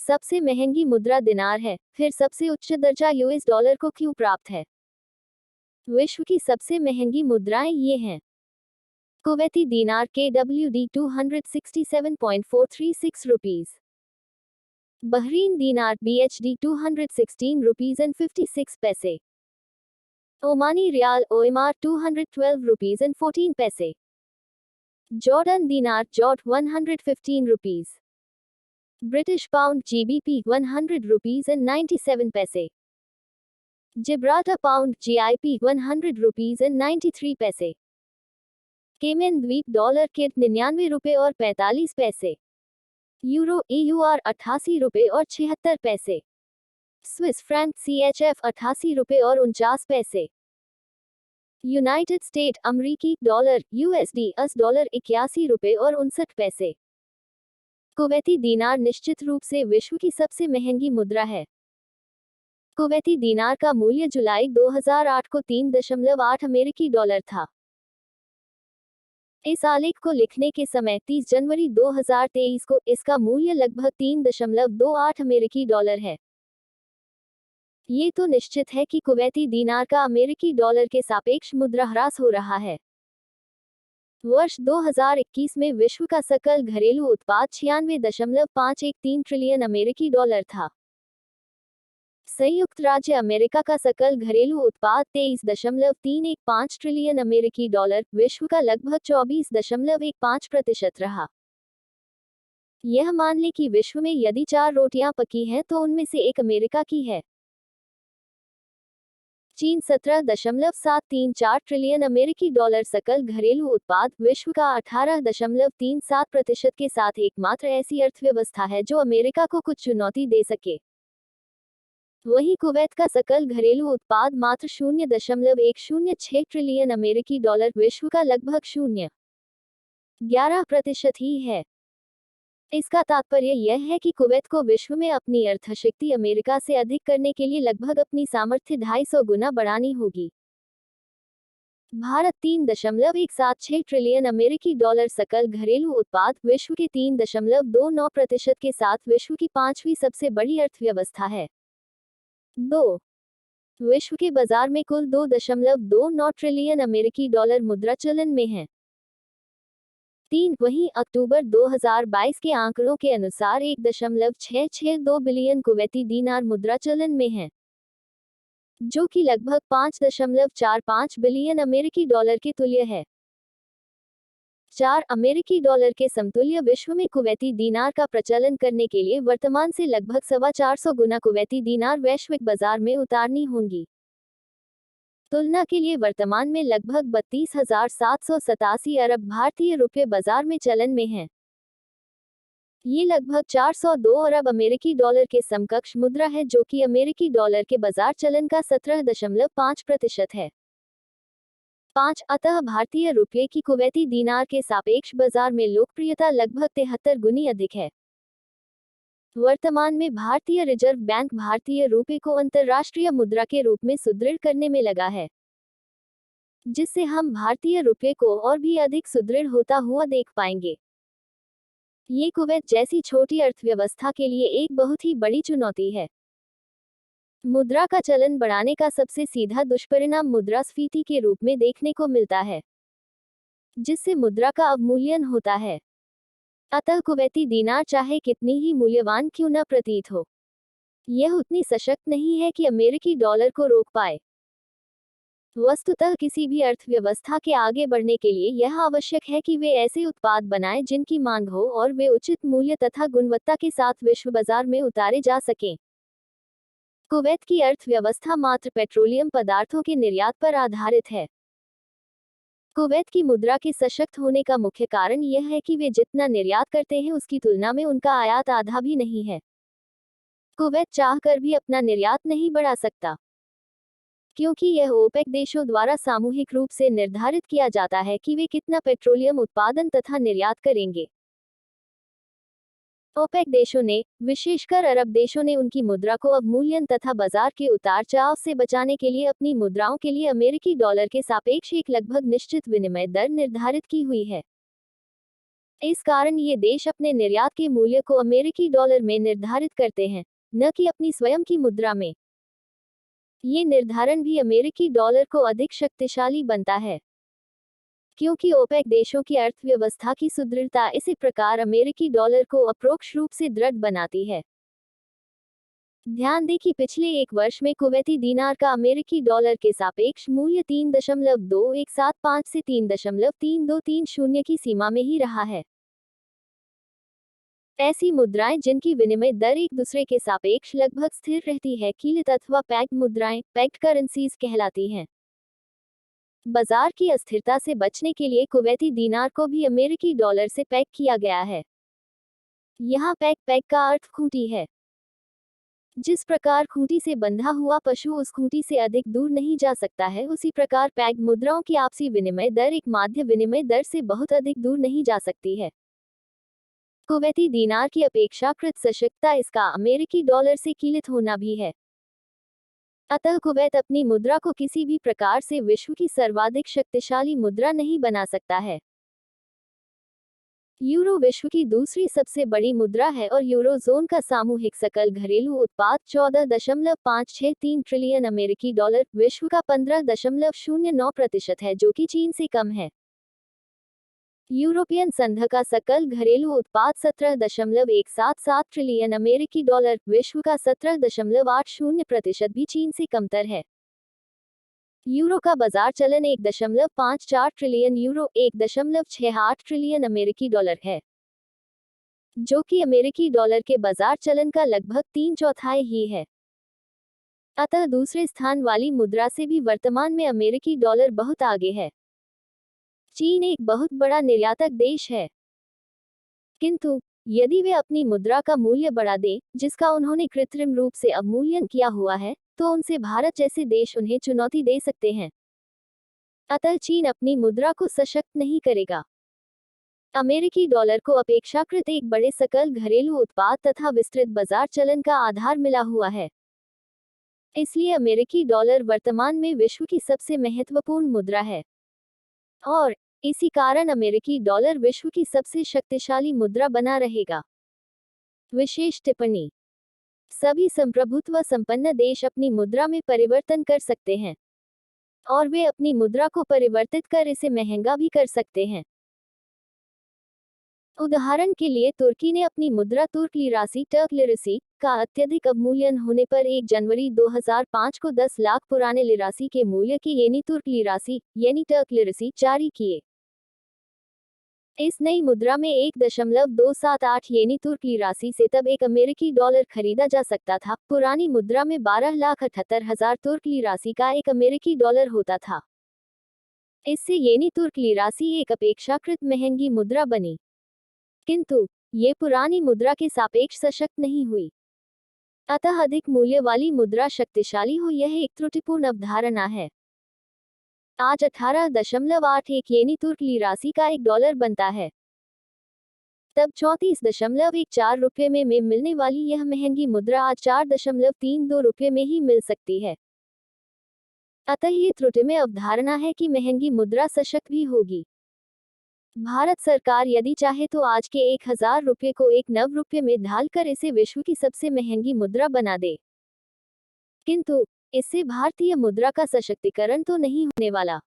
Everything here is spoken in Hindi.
सबसे महंगी मुद्रा दिनार है, फिर सबसे उच्च दर्जा यूएस डॉलर को क्यों प्राप्त है? विश्व की सबसे महंगी मुद्राएं ये हैं। Kuwaiti dinar KWD 267.436 rupees. Bahrain dinar BHD 216 rupees and 56 पैसे। Omani riyal OMR 212 rupees and 14 पैसे। Jordan dinar jot 115 rupees. British pound GBP 100 rupees and 97 पैसे। Gibraltar pound GIP 100 rupees and 93 पैसे। केमन द्वीप डॉलर किट 99 रुपए और 45 पैसे। यूरो EUR 88 रुपए और 76 पैसे। स्विस फ्रैंक CHF 88 रुपए और 49 पैसे। यूनाइटेड स्टेट अमरीकी डॉलर USD $80 81 रुपए और 59 पैसे। कुवैती दीनार निश्चित रूप से विश्व की सबसे महंगी मुद्रा है। कुवैती दीनार का मूल्य जुलाई 2008 को 3.8 अमेरिकी डॉलर था। इस आलेख को लिखने के समय 30 जनवरी 2023 को इसका मूल्य लगभग 3.28 अमेरिकी डॉलर है। ये तो निश्चित है कि कुवैती दीनार का अमेरिकी डॉलर के सापेक्ष मुद्राह्रास हो रहा है। वर्ष 2021 में विश्व का सकल घरेलू उत्पाद 96.513 ट्रिलियन अमेरिकी डॉलर था। संयुक्त राज्य अमेरिका का सकल घरेलू उत्पाद 23.315 ट्रिलियन अमेरिकी डॉलर विश्व का लगभग 24.15% रहा। यह मान लें कि विश्व में यदि 4 रोटियां पकी हैं तो उनमें से एक अमेरिका की है। चीन 17.734 ट्रिलियन अमेरिकी डॉलर सकल घरेलू उत्पाद विश्व का 18.37% के साथ एकमात्र ऐसी अर्थव्यवस्था है जो अमेरिका को कुछ चुनौती दे सके। वहीं कुवैत का सकल घरेलू उत्पाद मात्र 0.106 ट्रिलियन अमेरिकी डॉलर विश्व का लगभग 0.11% ही है। इसका तात्पर्य यह है कि कुवैत को विश्व में अपनी अर्थशक्ति अमेरिका से अधिक करने के लिए लगभग अपनी सामर्थ्य 250 गुना बढ़ानी होगी। भारत 3.176 ट्रिलियन अमेरिकी डॉलर सकल घरेलू उत्पाद विश्व के 3.29% के साथ विश्व की 5वीं सबसे बड़ी अर्थव्यवस्था है। 2. विश्व के बाजार में कुल 2.29 ट्रिलियन अमेरिकी डॉलर मुद्रा चलन में है। 3. वहीं अक्टूबर 2022 के आंकड़ों के अनुसार 1.662 बिलियन कुवैती दीनार मुद्रा चलन में है, जो कि लगभग 5.45 बिलियन अमेरिकी डॉलर के तुल्य है। 4. अमेरिकी डॉलर के समतुल्य विश्व में कुवैती दीनार का प्रचलन करने के लिए वर्तमान से लगभग 450 गुना कुवैती दीनार वैश्विक बाजार में उतारनी होंगी। तुलना के लिए वर्तमान में लगभग 32,787 अरब भारतीय रुपये बाजार में चलन में हैं। ये लगभग 402 अरब अमेरिकी डॉलर के समकक्ष मुद्रा है, जो कि अमेरिकी डॉलर के बाजार चलन का 17.5% है। 5. अतः भारतीय रुपये की कुवैती दीनार के सापेक्ष बाजार में लोकप्रियता लगभग 73 गुनी अधिक है। वर्तमान में भारतीय रिजर्व बैंक भारतीय रुपये को अंतर्राष्ट्रीय मुद्रा के रूप में सुदृढ़ करने में लगा है, जिससे हम भारतीय रुपये को और भी अधिक सुदृढ़ होता हुआ देख पाएंगे। ये कुवैत जैसी छोटी अर्थव्यवस्था के लिए एक बहुत ही बड़ी चुनौती है। मुद्रा का चलन बढ़ाने का सबसे सीधा दुष्परिणाम मुद्रास्फीति के रूप में देखने को मिलता है, जिससे मुद्रा का अवमूल्यन होता है। अतः कुवैती दीनार चाहे कितनी ही मूल्यवान क्यों न प्रतीत हो, यह उतनी सशक्त नहीं है कि अमेरिकी डॉलर को रोक पाए। वस्तुतः किसी भी अर्थव्यवस्था के आगे बढ़ने के लिए यह आवश्यक है कि वे ऐसे उत्पाद बनाएं जिनकी मांग हो और वे उचित मूल्य तथा गुणवत्ता के साथ विश्व बाजार में उतारे जा सकें। कुवैत की अर्थव्यवस्था मात्र पेट्रोलियम पदार्थों के निर्यात पर आधारित है। कुवैत की मुद्रा के सशक्त होने का मुख्य कारण यह है कि वे जितना निर्यात करते हैं उसकी तुलना में उनका आयात आधा भी नहीं है। कुवैत चाहकर भी अपना निर्यात नहीं बढ़ा सकता, क्योंकि यह ओपेक देशों द्वारा सामूहिक रूप से निर्धारित किया जाता है कि वे कितना पेट्रोलियम उत्पादन तथा निर्यात करेंगे। ओपेक देशों ने, विशेषकर अरब देशों ने, उनकी मुद्रा को अवमूल्यन तथा बाजार के उतार चढ़ाव से बचाने के लिए अपनी मुद्राओं के लिए अमेरिकी डॉलर के सापेक्ष एक लगभग निश्चित विनिमय दर निर्धारित की हुई है। इस कारण ये देश अपने निर्यात के मूल्य को अमेरिकी डॉलर में निर्धारित करते हैं, न कि अपनी स्वयं की मुद्रा में। ये निर्धारण भी अमेरिकी डॉलर को अधिक शक्तिशाली बनता है, क्योंकि ओपेक देशों की अर्थव्यवस्था की सुदृढ़ता इसी प्रकार अमेरिकी डॉलर को अप्रोक्ष रूप से दृढ़ बनाती है। ध्यान दें कि पिछले एक वर्ष में कुवैती दीनार का अमेरिकी डॉलर के सापेक्ष मूल्य 3.2175 से 3.3230 की सीमा में ही रहा है। ऐसी मुद्राएं जिनकी विनिमय दर एक दूसरे के सापेक्ष लगभग स्थिर रहती है, कीलित अथवा पैक्ड मुद्राएं, पैक्ड करेंसीज कहलाती हैं। बाजार की अस्थिरता से बचने के लिए कुवैती दीनार को भी अमेरिकी डॉलर से पैक किया गया है। यहाँ पैक का अर्थ खूंटी है। जिस प्रकार खूंटी से बंधा हुआ पशु उस खूंटी से अधिक दूर नहीं जा सकता है, उसी प्रकार पैक्ड मुद्राओं की आपसी विनिमय दर एक माध्य विनिमय दर से बहुत अधिक दूर नहीं जा सकती है। कुवैती दीनार की अपेक्षाकृत सशक्तता इसका अमेरिकी डॉलर से कीलित होना भी है। अतः कुवैत अपनी मुद्रा को किसी भी प्रकार से विश्व की सर्वाधिक शक्तिशाली मुद्रा नहीं बना सकता है। यूरो विश्व की दूसरी सबसे बड़ी मुद्रा है और यूरोजोन का सामूहिक सकल घरेलू उत्पाद 14.563 ट्रिलियन अमेरिकी डॉलर, विश्व का 15.09% है, जो कि चीन से कम है। यूरोपियन संघ का सकल घरेलू उत्पाद 17.177 ट्रिलियन अमेरिकी डॉलर, विश्व का 17.80% भी चीन से कमतर है। यूरो का बाजार चलन 1.54 ट्रिलियन यूरो 1.68 ट्रिलियन अमेरिकी डॉलर है, जो कि अमेरिकी डॉलर के बाजार चलन का लगभग 3/4 ही है। अतः दूसरे स्थान वाली मुद्रा से भी वर्तमान में अमेरिकी डॉलर बहुत आगे है। चीन एक बहुत बड़ा निर्यातक देश है, किंतु यदि वे अपनी मुद्रा का मूल्य बढ़ा दें, जिसका उन्होंने कृत्रिम रूप से अवमूल्यन किया हुआ है, तो उनसे भारत जैसे देश उन्हें चुनौती दे सकते हैं। अतः चीन अपनी मुद्रा को सशक्त नहीं करेगा। अमेरिकी डॉलर को अपेक्षाकृत एक बड़े सकल घरेलू उत्पाद तथा विस्तृत बाजार चलन का आधार मिला हुआ है। इसलिए अमेरिकी डॉलर वर्तमान में विश्व की सबसे महत्वपूर्ण मुद्रा है और इसी कारण अमेरिकी डॉलर विश्व की सबसे शक्तिशाली मुद्रा बना रहेगा। विशेष टिप्पणी: सभी संप्रभुत्व संपन्न देश अपनी मुद्रा में परिवर्तन कर सकते हैं और वे अपनी मुद्रा को परिवर्तित कर इसे महंगा भी कर सकते हैं। उदाहरण के लिए तुर्की ने अपनी मुद्रा तुर्क लिरासी टर्क लिरसी का अत्यधिक अवमूल्यन होने पर 1 जनवरी 2005 को 10 लाख पुराने लिरासी के मूल्य की येनी तुर्क लिरासी यानी टर्क लिरसी जारी किए। इस नई मुद्रा में 1.278 येनी तुर्क लिरासी से तब एक अमेरिकी डॉलर खरीदा जा सकता था। पुरानी मुद्रा में 12,78,000 तुर्क लिरासी का एक अमेरिकी डॉलर होता था। इससे येनी तुर्क लिरासी एक अपेक्षाकृत महंगी मुद्रा बनी, किंतु ये पुरानी मुद्रा के सापेक्ष सशक्त नहीं हुई। अतः अधिक मूल्य वाली मुद्रा शक्तिशाली हो, यह एक त्रुटिपूर्ण अवधारणा है। आज 18.81 येनी तुर्क लिरासी का एक डॉलर बनता है। तब 34.14 रुपये में मिलने वाली यह महंगी मुद्रा आज 4.32 रुपये में ही मिल सकती है। अतः ये त्रुटिमय अवधारणा है कि महंगी मुद्रा सशक्त भी होगी। भारत सरकार यदि चाहे तो आज के 1000 रुपये को 1 रुपये में ढालकर इसे विश्व की सबसे महंगी मुद्रा बना दे, किंतु इससे भारतीय मुद्रा का सशक्तिकरण तो नहीं होने वाला।